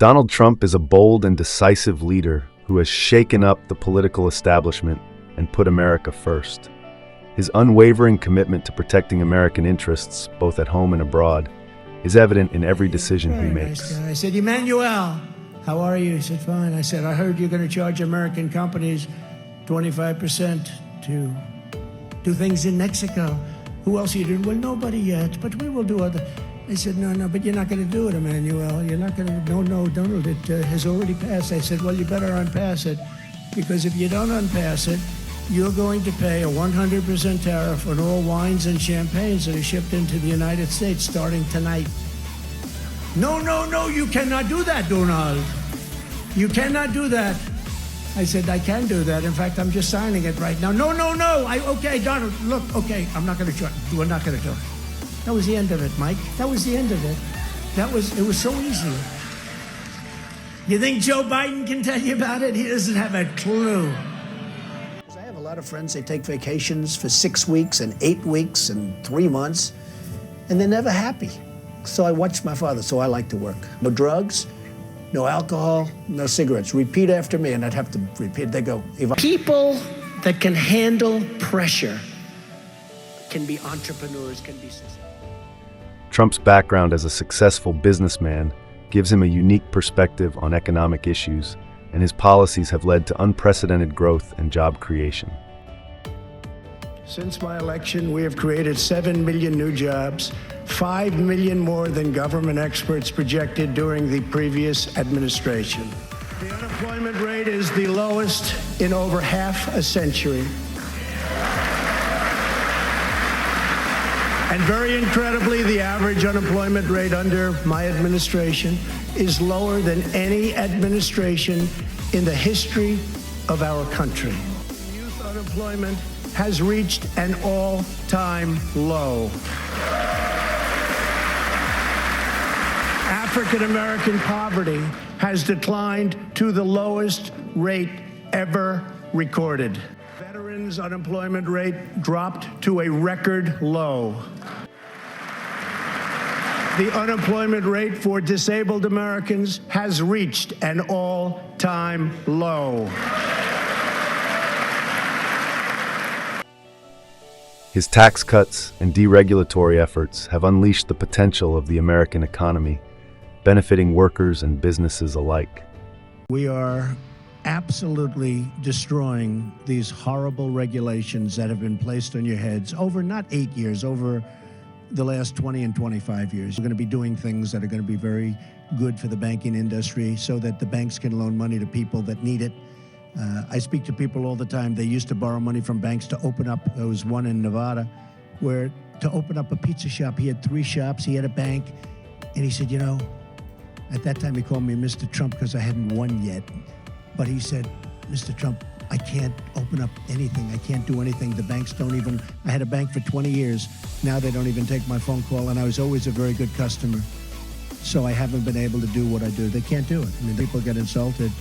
Donald Trump is a bold and decisive leader who has shaken up the political establishment and put America first. His unwavering commitment to protecting American interests, both at home and abroad, is evident in every decision he makes. Nice guy. I said, Emmanuel, how are you? He said, fine. I said, I heard you're going to charge American companies 25% to do things in Mexico. Who else are you doing? Well, nobody yet, but we will do other. I said, no, but you're not going to do it, Emmanuel. You're not going to, no, Donald, it has already passed. I said, well, you better unpass it, because if you don't unpass it, you're going to pay a 100% tariff on all wines and champagnes that are shipped into the United States starting tonight. No, you cannot do that, Donald. You cannot do that. I said, I can do that. In fact, I'm just signing it right now. No. Okay, Donald, look, okay, I'm not going to charge. We're not going to do it. That was the end of it, Mike. That was the end of it. It was so easy. You think Joe Biden can tell you about it? He doesn't have a clue. I have a lot of friends, they take vacations for 6 weeks and 8 weeks and 3 months, and they're never happy. So I watched my father, so I like to work. No drugs, no alcohol, no cigarettes. Repeat after me, and I'd have to repeat. They go, people that can handle pressure can be entrepreneurs, can be successful. Trump's background as a successful businessman gives him a unique perspective on economic issues, and his policies have led to unprecedented growth and job creation. Since my election, we have created 7 million new jobs, 5 million more than government experts projected during the previous administration. The unemployment rate is the lowest in over half a century. And very incredibly, the average unemployment rate under my administration is lower than any administration in the history of our country. Youth unemployment has reached an all-time low. African American poverty has declined to the lowest rate ever recorded. Veterans' unemployment rate dropped to a record low. The unemployment rate for disabled Americans has reached an all-time low. His tax cuts and deregulatory efforts have unleashed the potential of the American economy, benefiting workers and businesses alike. We are absolutely destroying these horrible regulations that have been placed on your heads over not 8 years, over the last 20 and 25 years. We're going to be doing things that are going to be very good for the banking industry so that the banks can loan money to people that need it. I speak to people all the time. They used to borrow money from banks to open up. There was one in Nevada where to open up a pizza shop, he had 3 shops, he had a bank, and he said, you know, at that time he called me Mr. Trump because I hadn't won yet. But he said, Mr. Trump, I can't open up anything. I can't do anything. The banks don't even, I had a bank for 20 years. Now they don't even take my phone call, and I was always a very good customer. So I haven't been able to do what I do. They can't do it. I mean, people get insulted.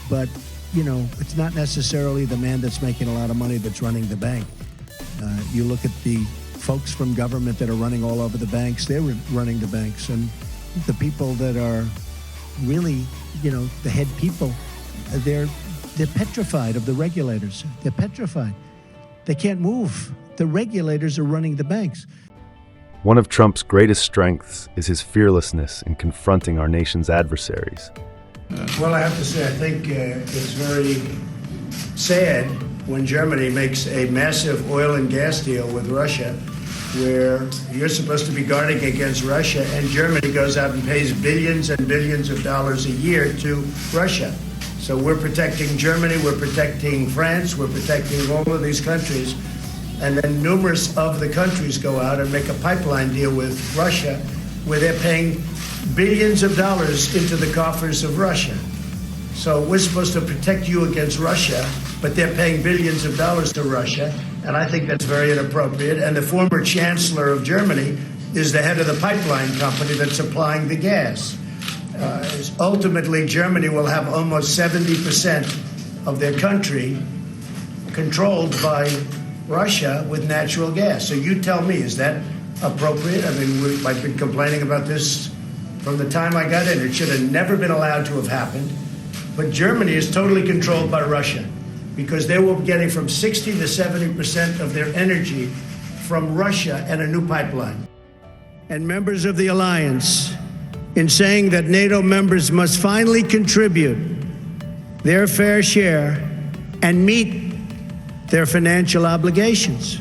But, you know, it's not necessarily the man that's making a lot of money that's running the bank. You look at the folks from government that are running all over the banks, they're running the banks. And the people that are really, you know, the head people, they're petrified of the regulators. They're petrified. They can't move. The regulators are running the banks. One of Trump's greatest strengths is his fearlessness in confronting our nation's adversaries. Well, I have to say, I think it's very sad when Germany makes a massive oil and gas deal with Russia, where you're supposed to be guarding against Russia, and Germany goes out and pays billions and billions of dollars a year to Russia. So we're protecting Germany, we're protecting France, we're protecting all of these countries. And then numerous of the countries go out and make a pipeline deal with Russia where they're paying billions of dollars into the coffers of Russia. So we're supposed to protect you against Russia, but they're paying billions of dollars to Russia. And I think that's very inappropriate. And the former chancellor of Germany is the head of the pipeline company that's supplying the gas. Ultimately, Germany will have almost 70% of their country controlled by Russia with natural gas. So you tell me, is that appropriate? I mean, I've been complaining about this From the time I got in, it should have never been allowed to have happened. But Germany is totally controlled by Russia because they were getting from 60 to 70% of their energy from Russia and a new pipeline. And members of the alliance, in saying that NATO members must finally contribute their fair share and meet their financial obligations.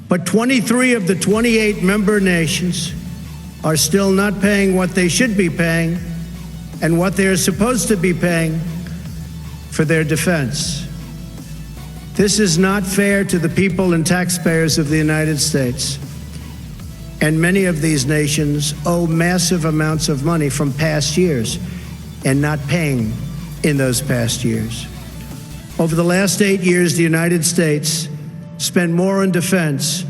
But 23 of the 28 member nations are still not paying what they should be paying and what they are supposed to be paying for their defense. This is not fair to the people and taxpayers of the United States. And many of these nations owe massive amounts of money from past years and not paying in those past years. Over the last 8 years, the United States spent more on defense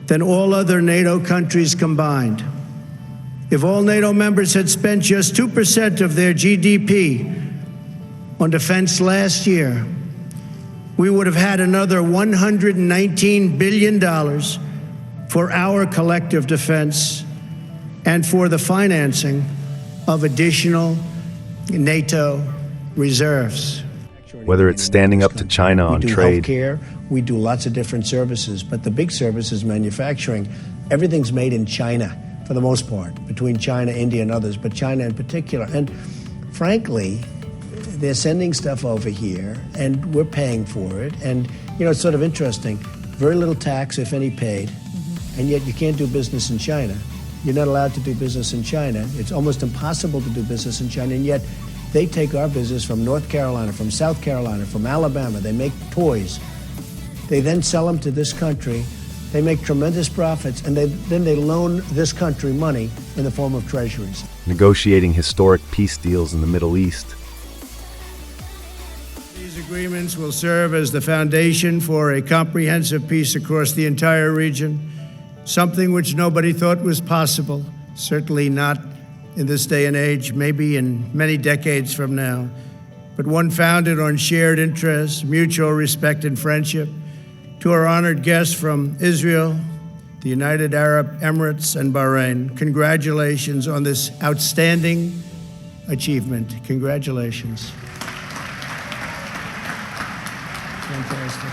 than all other NATO countries combined. If all NATO members had spent just 2% of their GDP on defense last year, we would have had another $119 billion for our collective defense and for the financing of additional NATO reserves. Whether it's standing up to China on trade, we do healthcare, we do lots of different services, but the big service is manufacturing. Everything's made in China, for the most part, between China, India, and others, but China in particular. And frankly, they're sending stuff over here, and we're paying for it. And, you know, it's sort of interesting. Very little tax, if any, paid, and yet you can't do business in China. You're not allowed to do business in China. It's almost impossible to do business in China, and yet they take our business from North Carolina, from South Carolina, from Alabama. They make toys. They then sell them to this country. They make tremendous profits, and then they loan this country money in the form of treasuries. Negotiating historic peace deals in the Middle East. These agreements will serve as the foundation for a comprehensive peace across the entire region, something which nobody thought was possible, certainly not in this day and age, maybe in many decades from now, but one founded on shared interests, mutual respect, and friendship. To our honored guests from Israel, the United Arab Emirates, and Bahrain, congratulations on this outstanding achievement. Congratulations. Fantastic.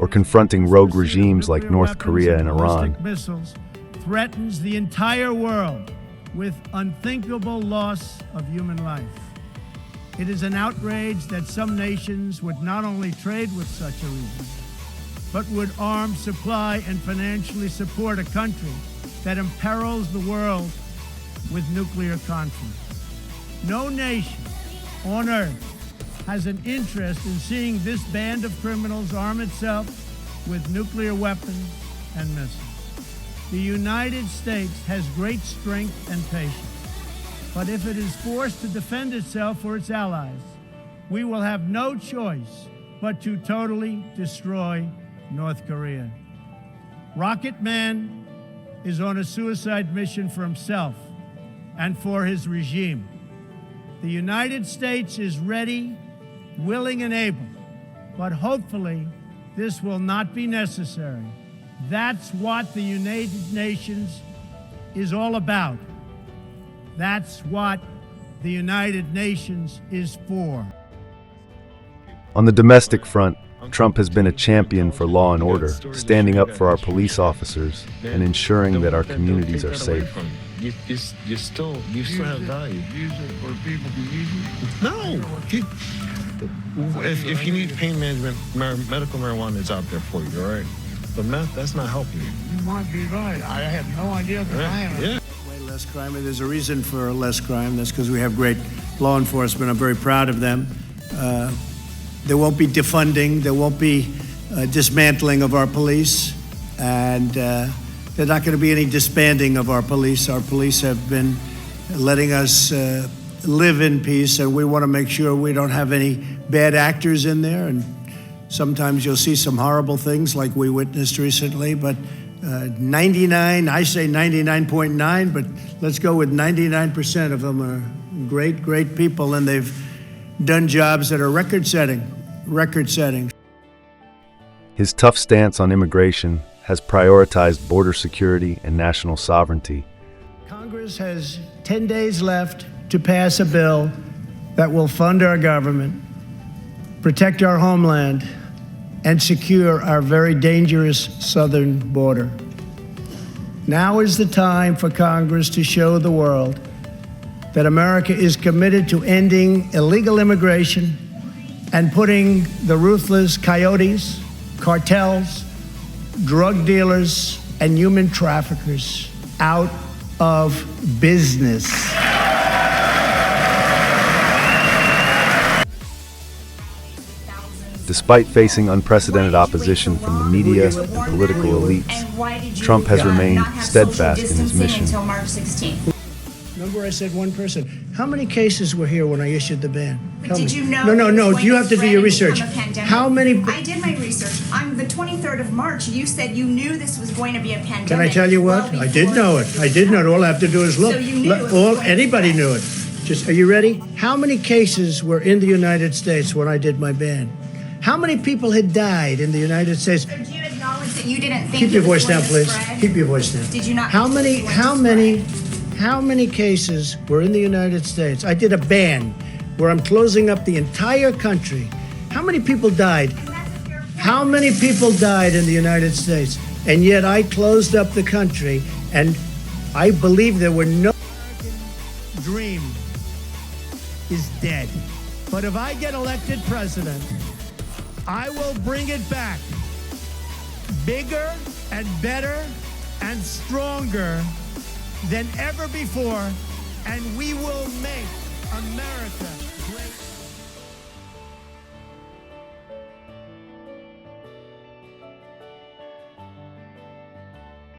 Or confronting rogue regimes like North Korea and Iran. Missiles threatens the entire world with unthinkable loss of human life. It is an outrage that some nations would not only trade with such a region, but would arm, supply, and financially support a country that imperils the world with nuclear conflict. No nation on earth has an interest in seeing this band of criminals arm itself with nuclear weapons and missiles. The United States has great strength and patience. But if it is forced to defend itself or its allies, we will have no choice but to totally destroy North Korea. Rocket Man is on a suicide mission for himself and for his regime. The United States is ready, willing, and able, but hopefully this will not be necessary. That's what the United Nations is all about. That's what the United Nations is for. On the domestic front, Trump has been a champion for law and order, standing up for our police officers and ensuring that our communities are safe. You still have value. Use it for people to use it? No. If you need pain management, medical marijuana is out there for you, all right? But meth, that's not helping you. You might be right. I had no idea that I am. Yeah. Less crime, and there's a reason for less crime. That's because we have great law enforcement. I'm very proud of them. There won't be defunding. There won't be dismantling of our police. And there's not going to be any disbanding of our police. Our police have been letting us live in peace, and we want to make sure we don't have any bad actors in there. And sometimes you'll see some horrible things like we witnessed recently, but 99, I say 99.9, but let's go with 99% of them are great, great people, and they've done jobs that are record-setting. His tough stance on immigration has prioritized border security and national sovereignty. Congress has 10 days left to pass a bill that will fund our government, protect our homeland, and secure our very dangerous southern border. Now is the time for Congress to show the world that America is committed to ending illegal immigration and putting the ruthless coyotes, cartels, drug dealers, and human traffickers out of business. Despite facing unprecedented opposition from the media and political elites, Trump has remained steadfast in his mission. Remember I said one person. How many cases were here when I issued the ban? Did you know? No. You have to do your research. How many? I did my research. On the 23rd of March, you said you knew this was going to be a pandemic. Can I tell you what? I did know it. I did know it. All I have to do is look. So you knew Anybody knew it. Just, are you ready? How many cases were in the United States when I did my ban? How many people had died in the United States? So do you acknowledge that you didn't think? Keep your voice down, to please. spread? Keep your voice down. Did you not? How many cases were in the United States? I did a ban where I'm closing up the entire country. How many people died? How many people died in the United States? And yet I closed up the country, and I believe there were no American dream is dead. But if I get elected president, I will bring it back bigger and better and stronger than ever before, and we will make America